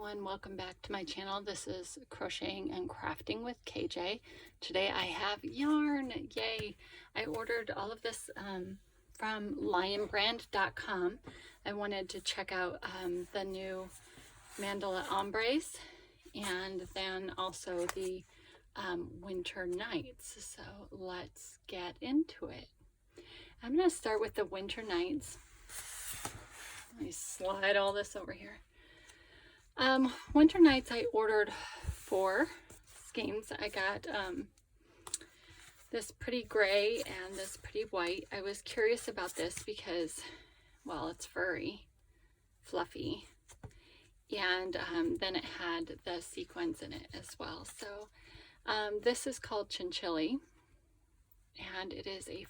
everyone, welcome back to my channel. This is Crocheting and Crafting with KJ. Today I have yarn, yay! I ordered all of this from LionBrand.com. I wanted to check out the new Mandala Ombres and then also the winter nights. So let's get into it. I'm going to start with the winter nights. Let me slide all this over here. Winter nights I ordered 4 skeins. I got this pretty gray and this pretty white. I was curious about this because, well, it's furry, fluffy, and then it had the sequins in it as well. So this is called Chinchilli, and it is a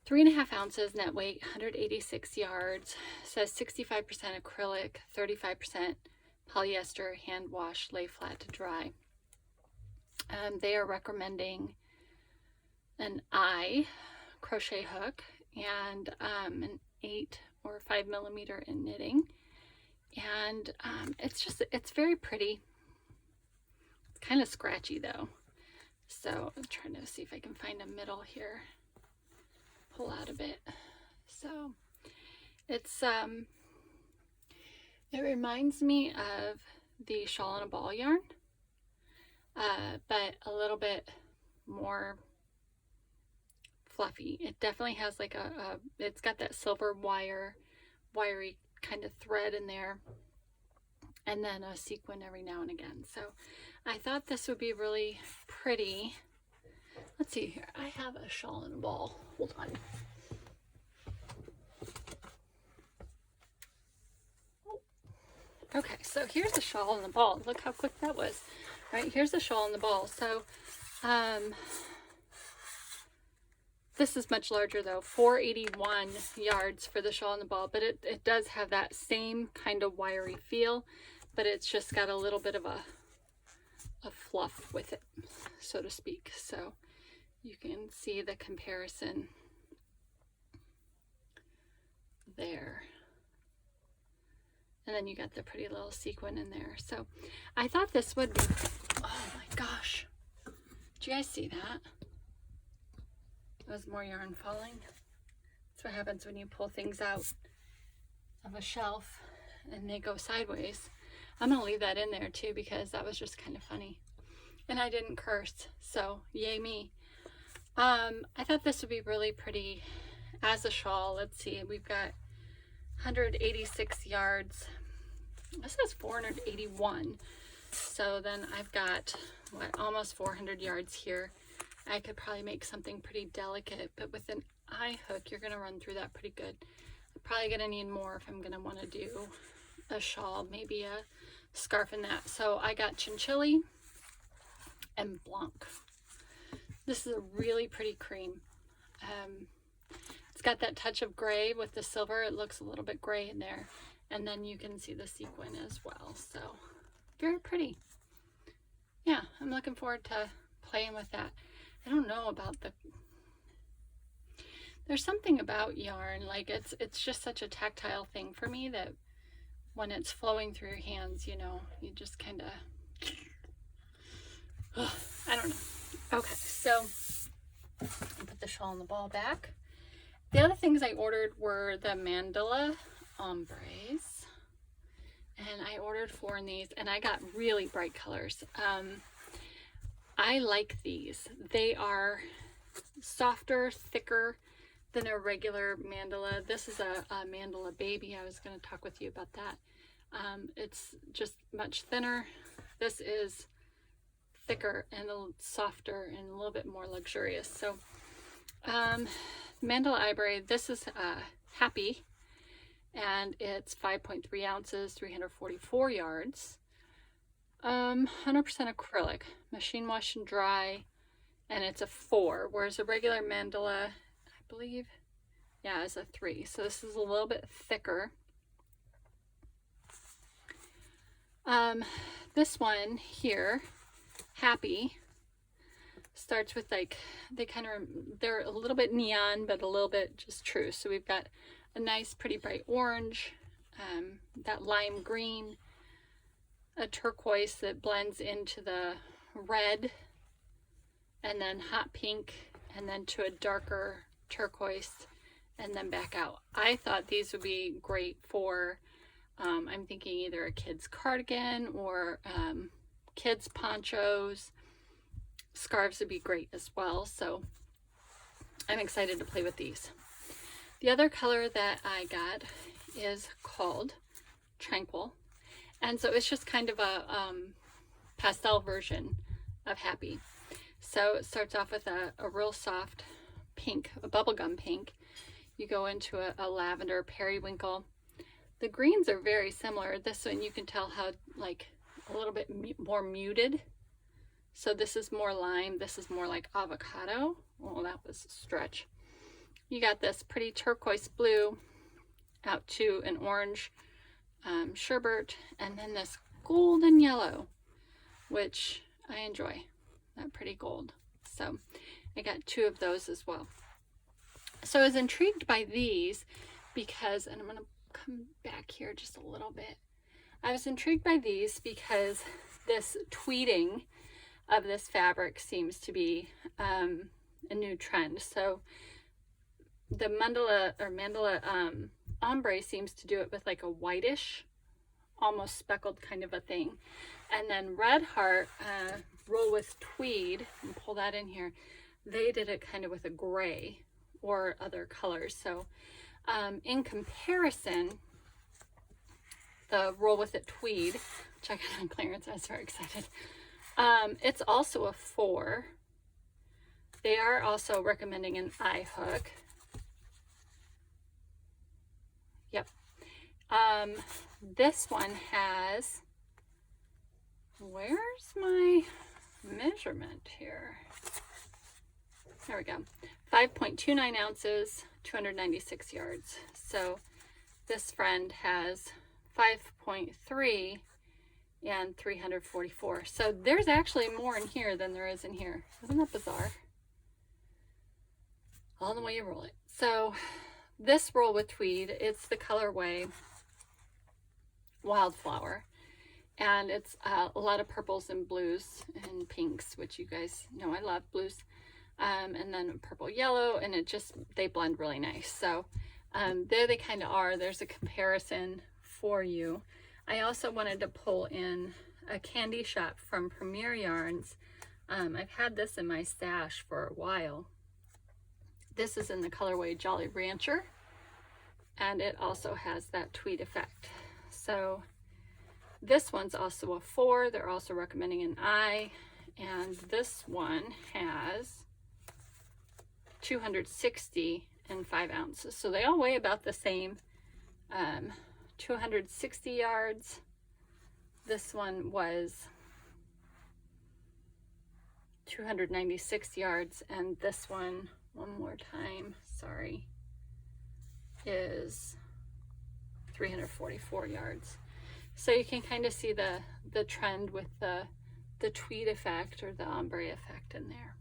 3.5 ounces net weight, 186 yards, says 65% acrylic, 35% polyester, hand wash, lay flat to dry. They are recommending an I crochet hook and an 8 or 5 millimeter in knitting. And it's very pretty. It's kind of scratchy though. So I'm trying to see if I can find a middle here. Pull out a bit. So it's it reminds me of the shawl and a ball yarn, but a little bit more fluffy. It definitely has like it's got that silver wiry kind of thread in there, and then a sequin every now and again. So I thought this would be really pretty. Let's see here. I have a shawl and a ball. Hold on. Okay, so here's the shawl and the ball. Look how quick that was. Right, here's the shawl and the ball. So this is much larger though, 481 yards for the shawl and the ball, but it does have that same kind of wiry feel, but it's just got a little bit of a fluff with it, so to speak. So you can see the comparison there. And then you got the pretty little sequin in there. So I thought this would be, oh my gosh. Did you guys see that? There was more yarn falling. That's what happens when you pull things out of a shelf and they go sideways. I'm gonna leave that in there too because that was just kind of funny. And I didn't curse, so yay me. I thought this would be really pretty as a shawl. Let's see, we've got 186 yards. This says 481. So then I've got, what, almost 400 yards here. I could probably make something pretty delicate, but with an eye hook, you're gonna run through that pretty good. I'm probably gonna need more if I'm gonna wanna do a shawl, maybe a scarf in that. So I got Chinchilli and Blanc. This is a really pretty cream. It's got that touch of gray with the silver. It looks a little bit gray in there. And then you can see the sequin as well. So very pretty. Yeah, I'm looking forward to playing with that. I don't know about there's something about yarn, like it's just such a tactile thing for me that when it's flowing through your hands, you know, you just kind of, I don't know. Okay, so I'll put the shawl and the ball back. The other things I ordered were the Mandala Ombres, and I ordered 4 in these, and I got really bright colors. I like these. They are softer, thicker than a regular mandala. This is a Mandala Baby. I was going to talk with you about that. It's just much thinner. This is thicker and a little softer and a little bit more luxurious. So Mandala Ombre, this is Happy, and it's 5.3 ounces, 344 yards, 100% acrylic, machine wash and dry, and it's a 4, whereas a regular mandala, I believe, yeah, is a 3. So this is a little bit thicker. This one here, Happy, starts with like, they're a little bit neon, but a little bit just true. So we've got a nice, pretty bright orange, that lime green, a turquoise that blends into the red, and then hot pink, and then to a darker turquoise, and then back out. I thought these would be great for, I'm thinking either a kid's cardigan or kids ponchos. Scarves would be great as well, so I'm excited to play with these. The other color that I got is called Tranquil, and so it's just kind of a pastel version of Happy. So it starts off with a real soft pink, a bubblegum pink. You go into a lavender periwinkle. The greens are very similar. This one you can tell how like a little bit more muted. So this is more lime, this is more like avocado. Oh, that was a stretch. You got this pretty turquoise blue out to an orange sherbet, and then this golden yellow, which I enjoy, that pretty gold. So I got 2 of those as well. So I was intrigued by these because, and I'm going to come back here just a little bit. I was intrigued by these because this tweeding of this fabric seems to be a new trend. So the Mandala Ombre seems to do it with like a whitish, almost speckled kind of a thing. And then Red Heart Roll with Tweed, and pull that in here, they did it kind of with a gray or other colors. So in comparison, the Roll with It Tweed, which I got on clearance, I was very excited. It's also a 4. They are also recommending an eye hook. Yep. This one has, where's my measurement here? There we go. 5.29 ounces, 296 yards. So this friend has 5.3 and 344. So there's actually more in here than there is in here. Isn't that bizarre? All the way you roll it. So this Roll with Tweed, it's the colorway Wildflower, and it's a lot of purples and blues and pinks, which you guys know I love blues, and then purple yellow, and it just, they blend really nice. So there they kind of are. There's a comparison for you. I also wanted to pull in a candy shop from Premier Yarns. I've had this in my stash for a while. This is in the colorway Jolly Rancher, and it also has that tweed effect. So this one's also a 4. They're also recommending an eye, and this one has 260 and 5 ounces. So they all weigh about the same. 260 yards. This one was 296 yards, and this one more time, sorry, is 344 yards. So you can kind of see the trend with the tweed effect or the ombre effect in there.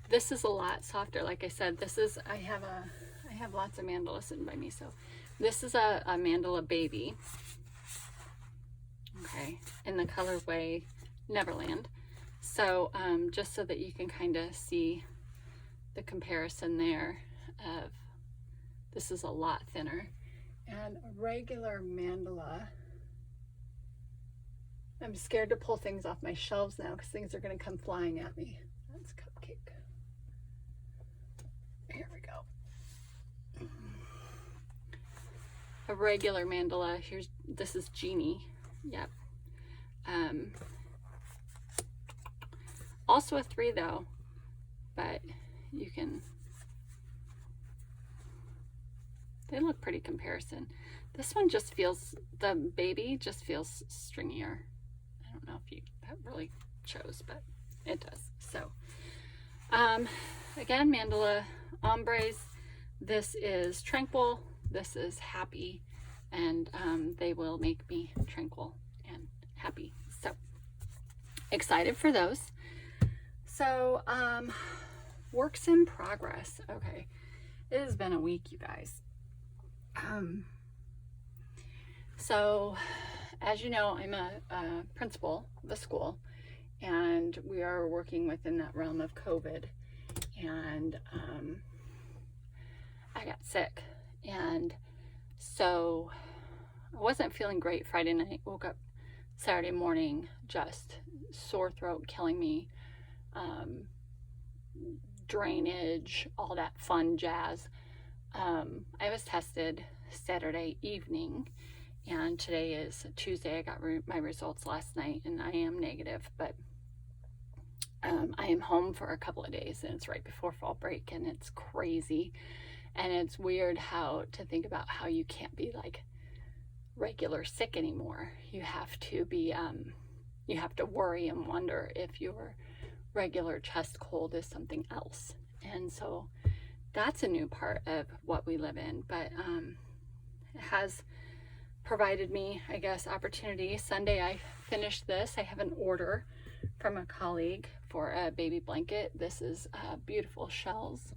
This is a lot softer. Like I said, this is, I have lots of mandalas sitting by me. So this is a Mandala Baby. Okay, in the colorway Neverland. So just so that you can kind of see the comparison there of, this is a lot thinner. And a regular mandala, I'm scared to pull things off my shelves now because things are going to come flying at me. That's Cupcake. Here we go. A regular mandala, this is Genie. Yep. Also a 3 though, but you can, they look pretty comparison. This one just feels, the baby just feels stringier. I don't know if that really shows, but it does. So again, Mandala Ombres. This is Tranquil, this is Happy, and they will make me tranquil and happy. So excited for those. So works in progress. Okay, it has been a week, you guys. So as you know, I'm a principal of a school, and we are working within that realm of COVID, and I got sick, and so I wasn't feeling great Friday night. Woke up Saturday morning, just sore throat killing me, drainage, all that fun jazz. I was tested Saturday evening, and today is Tuesday. I got my results last night, and I am negative, but I am home for a couple of days, and it's right before fall break, and it's crazy. And it's weird how to think about how you can't be like regular sick anymore. You have to be, you have to worry and wonder if your regular chest cold is something else. And so that's a new part of what we live in, but it has provided me, I guess, opportunity. Sunday I finished this. I have an order from a colleague for a baby blanket. This is beautiful shells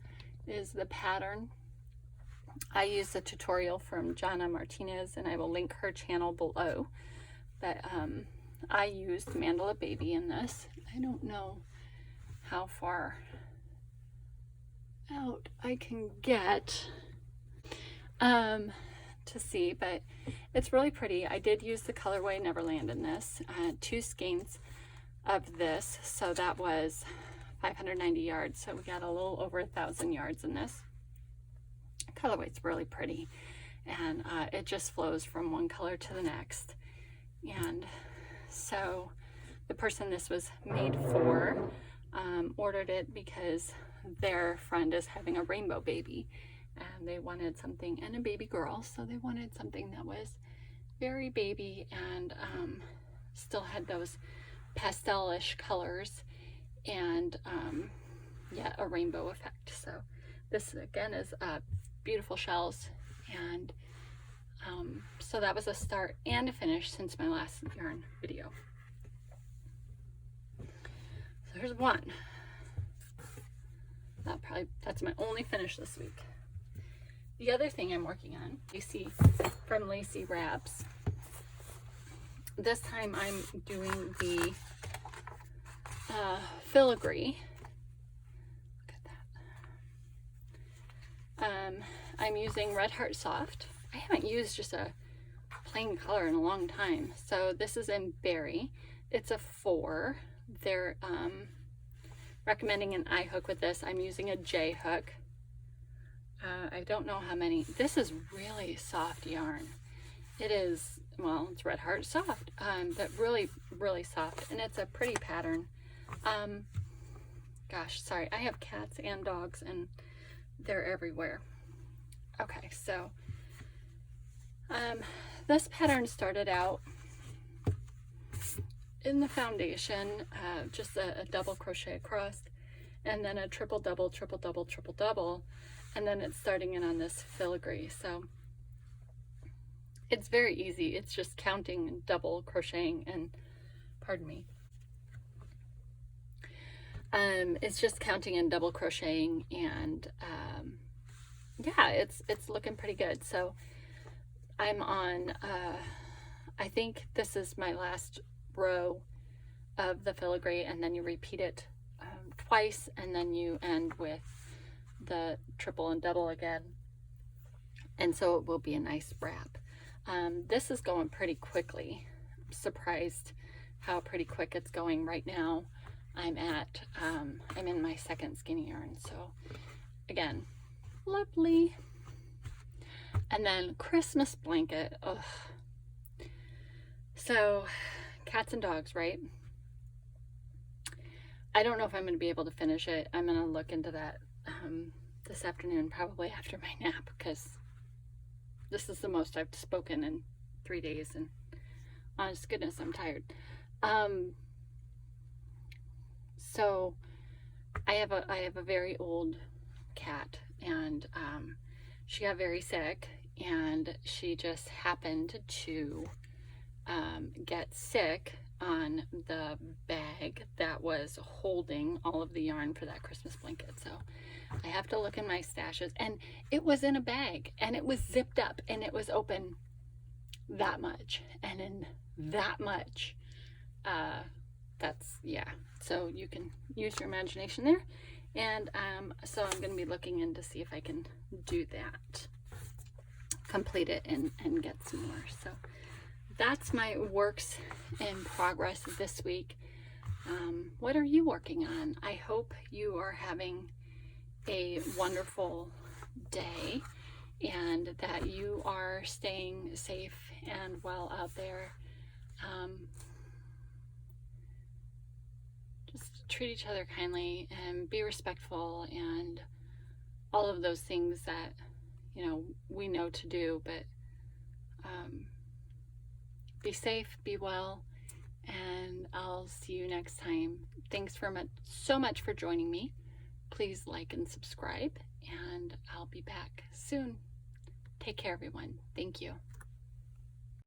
is the pattern. I used a tutorial from Jana Martinez, and I will link her channel below. But I used Mandala Baby in this. I don't know how far out I can get to see, but it's really pretty. I did use the colorway Neverland in this. 2 skeins of this, so that was 590 yards, so we got a little over 1,000 yards in this. Colorway's really pretty, and it just flows from one color to the next. And so the person this was made for ordered it because their friend is having a rainbow baby, and they wanted something, and a baby girl, so they wanted something that was very baby and still had those pastel-ish colors and yeah, a rainbow effect. So this again is beautiful shells, and so that was a start and a finish since my last yarn video. So here's one. That's my only finish this week. The other thing I'm working on, you see from Lacey Wraps. This time I'm doing the filigree. Look at that. I'm using Red Heart Soft. I haven't used just a plain color in a long time. So this is in Berry. It's a 4. They're recommending an I hook with this. I'm using a J hook. I don't know how many. This is really soft yarn. It is, well, it's Red Heart Soft, but really, really soft, and it's a pretty pattern. Gosh, sorry, I have cats and dogs, and they're everywhere. Okay, so this pattern started out in the foundation, just a double crochet across, and then a triple double, triple double, triple double, and then it's starting in on this filigree. So it's very easy. It's just counting and double crocheting, and pardon me. It's just counting and double crocheting, and yeah, it's looking pretty good. So I'm on, I think this is my last row of the filigree, and then you repeat it twice, and then you end with the triple and double again, and so it will be a nice wrap. This is going pretty quickly. I'm surprised how pretty quick it's going right now. I'm in my second skinny yarn, so again, lovely. And then Christmas blanket. Ugh. So cats and dogs, right? I don't know if I'm going to be able to finish it. I'm going to look into that this afternoon, probably after my nap, because this is the most I've spoken in 3 days, and honest goodness, I'm tired. So I have a very old cat, and she got very sick, and she just happened to get sick on the bag that was holding all of the yarn for that Christmas blanket. So I have to look in my stashes, and it was in a bag, and it was zipped up, and it was open that much, and in that much. That's, yeah, so you can use your imagination there. And so I'm going to be looking in to see if I can do that, complete it, and get some more. So that's my works in progress this week. What are you working on? I hope you are having a wonderful day, and that you are staying safe and well out there. Just treat each other kindly and be respectful, and all of those things that, you know, we know to do, but be safe, be well, and I'll see you next time. Thanks so much for joining me. Please like and subscribe, and I'll be back soon. Take care, everyone. Thank you.